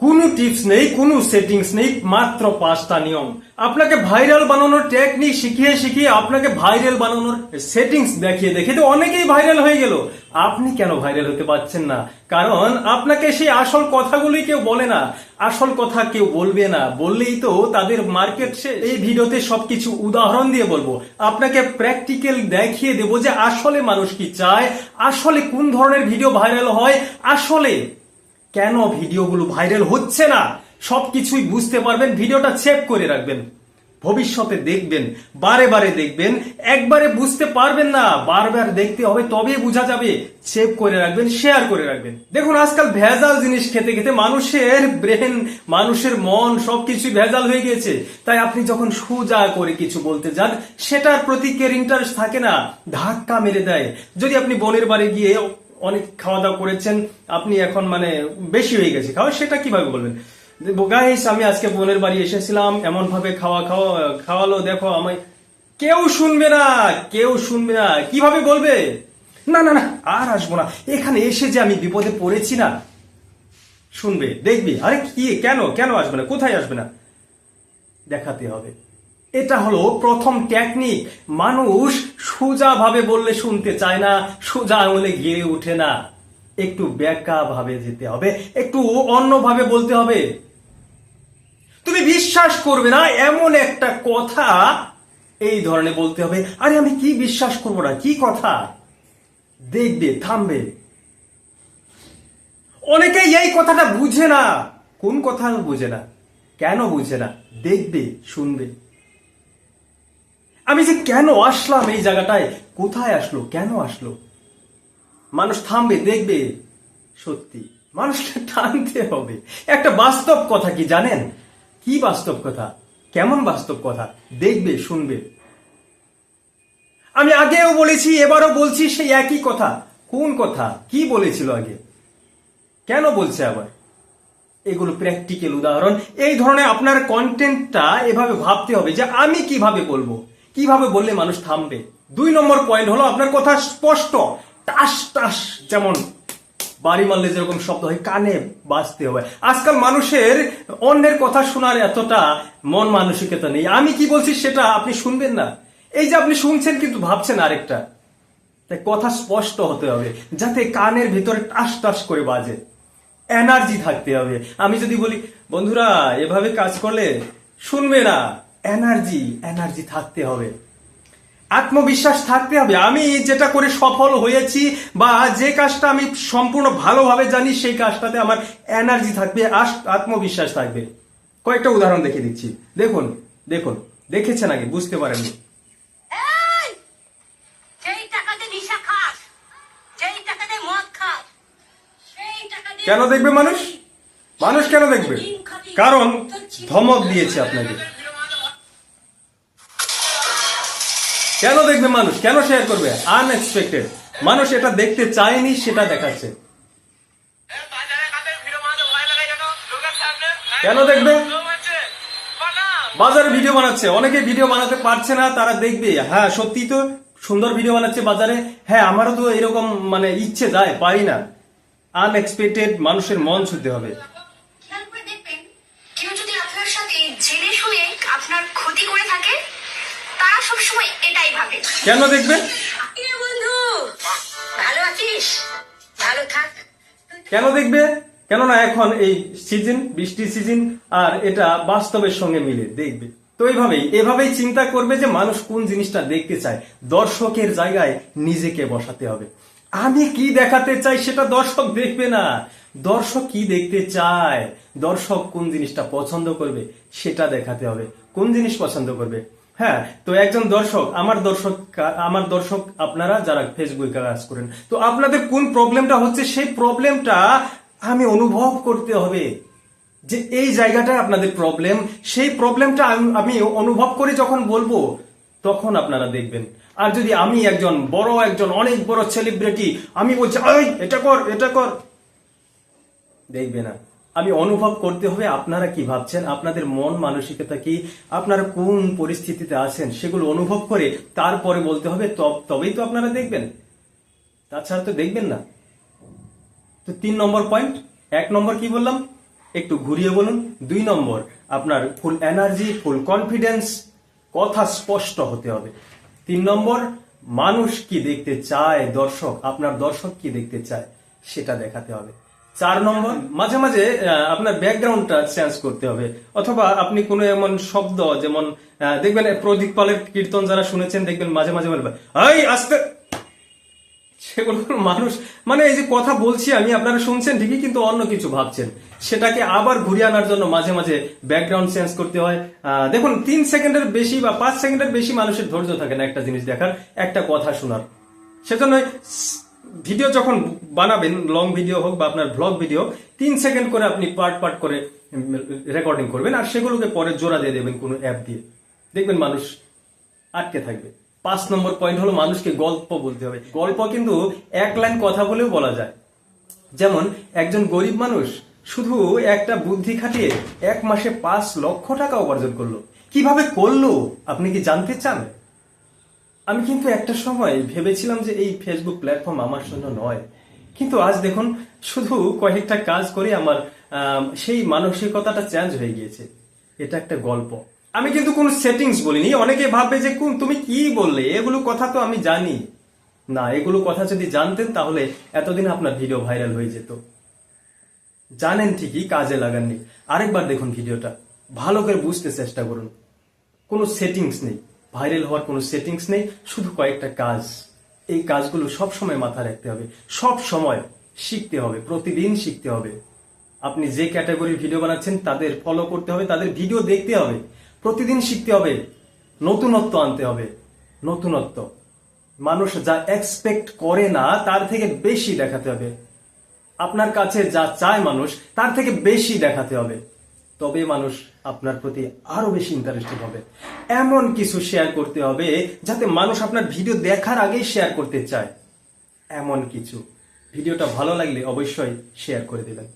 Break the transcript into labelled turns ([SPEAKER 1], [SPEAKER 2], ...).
[SPEAKER 1] কোনো টিপস নেই, কোনো সেটিংস নেই, মাত্র 5টা নিয়ম। আপনাকে ভাইরাল বানানোর টেকনিক শিখিয়ে শিখিয়ে আপনাকে ভাইরাল বানানোর সেটিংস দেখিয়ে দেখিয়ে তো অনেকেই ভাইরাল হয়ে গেল। আপনি কেন ভাইরাল হতে পারছেন না? কারণ আপনাকে সেই আসল কথাগুলি কেউ বলে না, আসল কথা কেউ বলবে না, বললেই তো তাদের মার্কেট শেষ। এই ভিডিওতে সবকিছু উদাহরণ দিয়ে বলবো, আপনাকে প্র্যাকটিক্যাল দেখিয়ে দেবো যে আসলে মানুষ কি চায়, আসলে কোন ধরনের ভিডিও ভাইরাল হয়, আসলে কেন ভিডিওগুলো ভাইরাল হচ্ছে না, সবকিছুই বুঝতে পারবেন। ভিডিওটা সেভ করে রাখবেন, ভবিষ্যতে দেখবেন, বারে বারে দেখবেন, একবারে বুঝতে পারবেন না, বারবার দেখতে হবে, তবে বোঝা যাবে। সেভ করে রাখবেন, শেয়ার করে রাখবেন। দেখুন, আজকাল ভেজাল জিনিস খেতে খেতে মানুষের ব্রেন, মানুষের মন সবকিছু ভেজাল হয়ে গিয়েছে। তাই আপনি যখন সোজা করে কিছু বলতে যান, সেটার প্রতি কেয়ার ইন্টারেস্ট থাকে না, ধাক্কা মেরে দেয়। যদি আপনি বোনের বাড়ি গিয়ে অনেক খাওয়া দাওয়া করেছেন, আপনি এখন মানে বেশি হয়ে গেছে খাওয়া, সেটা কিভাবে বলবেন? গাইস, আমি আজকে বোনের বাড়ি এসেছিলাম, এমন ভাবে খাওয়ালো, দেখো আমায়। কেউ শুনবে না, কেউ শুনবে না। কিভাবে বলবে? না না না, আর আসবো না, এখানে এসে যে আমি বিপদে পড়েছি না। শুনবে, দেখবি, আরে কি, কেন কেন আসবে না, কোথায় আসবে না, দেখাতে হবে। এটা হলো প্রথম টেকনিক। মানুষ সোজা ভাবে বললে শুনতে চায় না, সোজা আঙুলে গিয়ে উঠে না, একটু বেঁকা ভাবে যেতে হবে, একটু অন্যভাবে বলতে হবে। তুমি বিশ্বাস করবে না, এমন একটা কথা এই ধরনের বলতে হবে। আরে আমি কি বিশ্বাস করবো না, কি কথা, দেখবে, থামবে। অনেকেই এই কথাটা বুঝে না। কোন কথা বুঝে না, কেন বুঝে না? দেখবে, শুনবে। আমি যে কেন আসলাম এই জায়গাটায়, কোথায় আসলো, কেন আসলো, মানুষ থামবে, দেখবে। সত্যি মানুষকে টানতে হবে। একটা বাস্তব কথা কি জানেন? কি বাস্তব কথা? কেমন বাস্তব কথা? দেখবে, শুনবে। আমি আগেও বলেছি, এবারও বলছি সেই একই কথা। কোন কথা? কি বলেছিল আগে, কেন বলছে আবার? এগুলো প্র্যাকটিক্যাল উদাহরণ। এই ধরনের আপনার কন্টেন্টটা এভাবে ভাবতে হবে যে আমি কিভাবে বলবো, কিভাবে বললে মানুষ থামবে। 2 নম্বর পয়েন্ট হলো আপনার কথা স্পষ্ট, টাস টাস, যেমন বাড়ি মারলে যেরকম শব্দ হয়, কানে বাজতে হবে। আজকাল মানুষের অন্যের কথা শোনার এতটা মন মানসিকতা নেই। আমি কি বলছি সেটা আপনি শুনবেন না। এই যে আপনি শুনছেন কিন্তু ভাবছেন আরেকটা। তাই কথা স্পষ্ট হতে হবে, যাতে কানের ভিতরে টাস টাস করে বাজে। এনার্জি থাকতে হবে। আমি যদি বলি বন্ধুরা এভাবে কাজ করলে, শুনবে না। এনার্জি থাকতে হবে, আত্মবিশ্বাস থাকতে হবে। আমি যেটা করে সফল হয়েছি বা যে কাজটা আমি সম্পূর্ণ ভালোভাবে জানি, সেই কাজটাতে আমার এনার্জি থাকবে, আত্মবিশ্বাস থাকবে। কয়েকটা উদাহরণ দেখে দিচ্ছি। দেখুন দেখুন, দেখেছেন আগে, বুঝতে পারেননি। কেন দেখবে মানুষ? মানুষ কেন দেখবে? কারণ ধমক দিয়েছে আপনাকে। কেন দেখবে মানুষ, কেন শেয়ার করবে? আনএক্সপেক্টেড। মানুষ এটা দেখতে চায়নি, সেটা দেখাচ্ছে। কেন দেখবে? বাজারে ভিডিও বানাচ্ছে, অনেকে ভিডিও বানাতে পারছে না, তারা দেখবে। হ্যাঁ সত্যি তো, সুন্দর ভিডিও বানাচ্ছে বাজারে। হ্যাঁ আমারও তো এরকম মানে ইচ্ছে যায়, পারি না। আনএক্সপেক্টেড, মানুষের মন ছুঁতে হবে।
[SPEAKER 2] কেউ যদি আপনার সাথে জেনে শুনে আপনার ক্ষতি করে থাকে, তারা সবসময় এটাই ভাবে।
[SPEAKER 1] কেন দেখবে?
[SPEAKER 2] বন্ধু ভালো আছিস, ভালো থাক।
[SPEAKER 1] কেন দেখবে? কেননা এখন এই সিজন, বৃষ্টির সিজন, আর এটা বাস্তবের সঙ্গে মিলে দেখবে। তো এভাবেই চিন্তা করবে যে মানুষ কোন জিনিসটা দেখতে চায়। দর্শকের জায়গায় নিজেকে বসাতে হবে। আমি কি দেখাতে চাই সেটা দর্শক দেখবে না। দর্শক কি দেখতে চায়, দর্শক কোন জিনিসটা পছন্দ করবে সেটা দেখাতে হবে। কোন জিনিস পছন্দ করবে? হ্যাঁ, তো একজন দর্শক, আমার দর্শক আপনারা যারা ফেসবুকে কাজ করেন, তো আপনাদের কোন প্রবলেমটা হচ্ছে, সেই প্রবলেমটা আমি অনুভব করতে হবে যে এই জায়গাটায় আপনাদের প্রবলেম। সেই প্রবলেমটা আমি অনুভব করে যখন বলবো, তখন আপনারা দেখবেন। আর যদি আমি একজন অনেক বড় সেলিব্রিটি, আমি বলছি এটা কর, এটা কর, দেখবে না। আমি অনুভব করতে হবে আপনারা কি ভাবছেন, আপনাদের মন মানসিকতা কি, আপনারা কোন পরিস্থিতিতে আছেন, সেগুলো অনুভব করে তারপরে বলতে হবে। তবেই তো আপনারা দেখবেন, তাছাড়া তো দেখবেন না। তো 3 নম্বর পয়েন্ট। 1 নম্বর কি বললাম? একটু ঘুরিয়ে বলুন। 2 নম্বর, আপনার ফুল এনার্জি, ফুল কনফিডেন্স, কথা স্পষ্ট হতে হবে। 3 নম্বর, মানুষ কি দেখতে চায়, আপনার দর্শক কি দেখতে চায় সেটা দেখাতে হবে। 4 নম্বর, মাঝে মাঝে আপনার ব্যাকগ্রাউন্ডটা চেঞ্জ করতে হবে, অথবা আপনি কোনো এমন শব্দ, যেমন দেখবেন প্রদীপ পালের কীর্তন যারা শুনেছেন, দেখবেন মাঝে মাঝে বলবে এই আস্তে, সেগুলো মানুষ মানে এই যে কথা বলছি আমি, আপনারা শুনছেন ঠিকই কিন্তু অন্য কিছু ভাবছেন, সেটাকে আবার ঘুরিয়ে আনার জন্য মাঝে মাঝে ব্যাকগ্রাউন্ড চেঞ্জ করতে হয়। দেখুন 3 সেকেন্ডের বেশি বা 5 সেকেন্ডের বেশি মানুষের ধৈর্য থাকে না একটা জিনিস দেখার, একটা কথা শোনার। সেজন্য ভিডিও যখন বানাবেন, লং ভিডিও হোক বা আপনার ব্লগ ভিডিও, 3 সেকেন্ড করে আপনি পার্ট পার্ট করে রেকর্ডিং করবেন, আর সেগুলোকে পরে জোড়া দিয়ে দেবেন কোনো অ্যাপ দিয়ে, দেখবেন মানুষ আটকে থাকবে। 5 নম্বর পয়েন্ট হলো মানুষকে গল্প বলতে হবে। গল্প কিন্তু 1 লাইন কথা বলেও বলা যায়। যেমন একজন গরিব মানুষ শুধু একটা বুদ্ধি খাটিয়ে 1 মাসে 5 লক্ষ টাকা উপার্জন করলো। কিভাবে করলো আপনি কি জানতে চান? আমি কিন্তু একটা সময় ভেবেছিলাম যে এই ফেসবুক প্ল্যাটফর্ম আমার জন্য নয়, কিন্তু আজ দেখুন শুধু কয়েকটা কাজ করে আমার সেই মানসিকতাটা চেঞ্জ হয়ে গিয়েছে। এটা একটা গল্প। আমি কিন্তু কোনো সেটিংস বলিনি। অনেকে ভাববে যে তুমি কি বললে, এগুলো কথা তো আমি জানি না। এগুলো কথা যদি জানতেন তাহলে এতদিন আপনার ভিডিও ভাইরাল হয়ে যেত। জানেন ঠিকই, কাজে লাগাননি। আরেকবার দেখুন ভিডিওটা, ভালো করে বুঝতে চেষ্টা করুন। কোনো সেটিংস নেই, ভাইরাল হওয়ার কোনো সেটিংস নেই, শুধু কয়েকটা কাজ। এই কাজগুলো সব সময় মাথায় রাখতে হবে, সব সময় শিখতে হবে, প্রতিদিন শিখতে হবে। আপনি যে ক্যাটাগরির ভিডিও বানাচ্ছেন তাদের ফলো করতে হবে, তাদের ভিডিও দেখতে হবে, প্রতিদিন শিখতে হবে, নতুনত্ব আনতে হবে। নতুনত্ব মানুষ যা এক্সপেক্ট করে না তার থেকে বেশি দেখাতে হবে। আপনার কাছে যা চায় মানুষ তার থেকে বেশি দেখাতে হবে, তবে মানুষ আপনার প্রতি আরো বেশি ইন্টারেস্টেড হবে। এমন কিছু শেয়ার করতে হবে যাতে মানুষ আপনার ভিডিও দেখার আগেই শেয়ার করতে চায়। এমন কিছু। ভিডিওটা ভালো লাগলে অবশ্যই শেয়ার করে দেবেন।